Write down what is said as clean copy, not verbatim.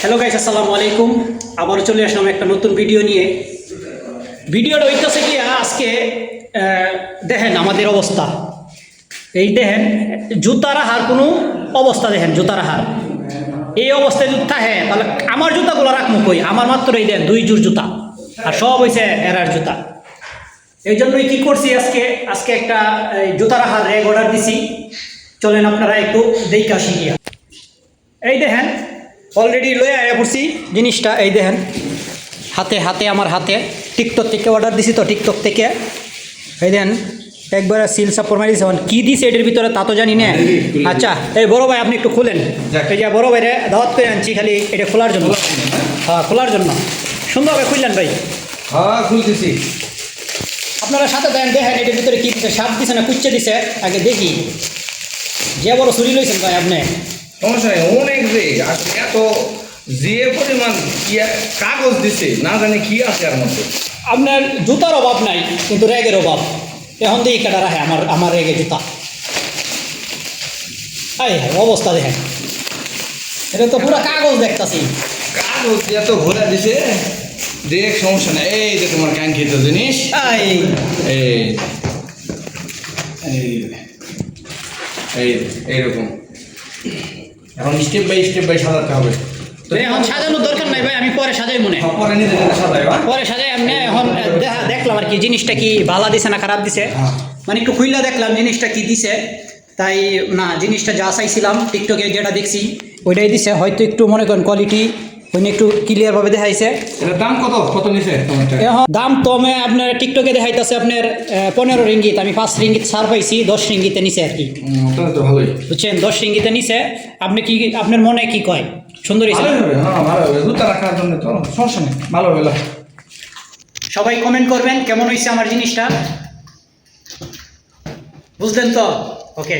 Hello guys, আসসালামু আলাইকুম। আবার চলে আসলাম একটা নতুন ভিডিও নিয়ে। ভিডিওটা হইতেছে কি, আজকে দেখেন আমাদের অবস্থা। এই দেখেন জুতা রাখার কোনো অবস্থা, দেখেন জুতা রাখার এই অবস্থায় জুতা। হ্যাঁ, তাহলে আমার জুতাগুলো রাখবো কই? আমার মাত্র এই দেন 2 জোড় জুতা, আর সব হয়েছে এরার জুতা। এই জন্যই কী করছি, আজকে একটা জুতা রাখার র্যাক অর্ডার দিছি। চলেন আপনারা একটু দেখে আসি গিয়া। এই দেখেন অলরেডি লয়ে আয়া পড়ছি জিনিসটা। এই দেখেন হাতে আমার হাতে টিকটক থেকে অর্ডার দিছি, তো টিকটক থেকে এই দেখেন একবার সিল সাপোর মারি দিয়েছে। কী দিছে এটার ভিতরে তা তো জানি না। আচ্ছা, এই বড় ভাই আপনি একটু খুলেন। এই যে বড় ভাইরে দাওয়াত করে আনছি খালি এটা খোলার জন্য। হ্যাঁ, খোলার জন্য। সুন্দরভাবে খুললেন ভাই? হ্যাঁ, খুলতেছি। আপনারা সাথে দেন, দেখেন এটার ভিতরে কী দিছে, সাপ দিছে না কুচ্চে দিছে, আগে দেখি। যে বড় চুরি লইছেন ভাই আপনি। সমস্যা নেই, অনেক রে আসলে এত যে পরিমাণ কি কাগজ দিছে, না জানি কি আছে আর মধ্যে। আপনার জুতার অভাব নাই, কিন্তু র্যাগের অভাব। এখন দেখি কাটা রাখে আমার র্যাগে জুতা। এই অবস্থা দেখেন, এটা তো পুরো কাগজ দেখতাছি। কাগজ এত ভরা দিছে, দেখ সমস্যা নেই। এই যে তোমার কাঙ্ক্ষিত জিনিস, এই এই এই এইরকম। এখন স্টেপ বাই সাজাতে হবে। তো এখন সাজানোর দরকার নাই ভাই, আমি পরে সাজাই মনে। পরে নিজে সাজাই, পরে সাজাই এমনি। এখন দেখলাম আর কি জিনিসটা কি ভালো দিছে না খারাপ দিছে, মানে একটু খুইলা দেখলাম জিনিসটা কি দিছে। তাই না, জিনিসটা যা চাইছিলাম টিকটকে যেটা দেখছি ওইটাই দিছে। হয়তো একটু মনে করেন কোয়ালিটি ওইনি একটু ক্লিয়ারভাবে দেখাইছে। এটার দাম কত নিছে তোমারটা? এখন দাম তো আমি আপনার টিকটকে দেখাইতেছে আপনার 15 রিঙ্গিত। আমি 5 রিঙ্গিত ছাড় পাইছি, 10 রিঙ্গিতে নিছে আর কি। তাহলে তো ভালোই, বুঝছেন, 10 রিঙ্গিতে নিছে। আপনি কি, আপনার মনে কি কয়? সুন্দর হয়েছে? হ্যাঁ ভালো হবে, জুতা রাখার জন্য তো সমস্যা নেই, ভালো হবে। সবাই কমেন্ট করবেন কেমন হয়েছে আমার জিনিসটা, বুঝলেন তো? ওকে।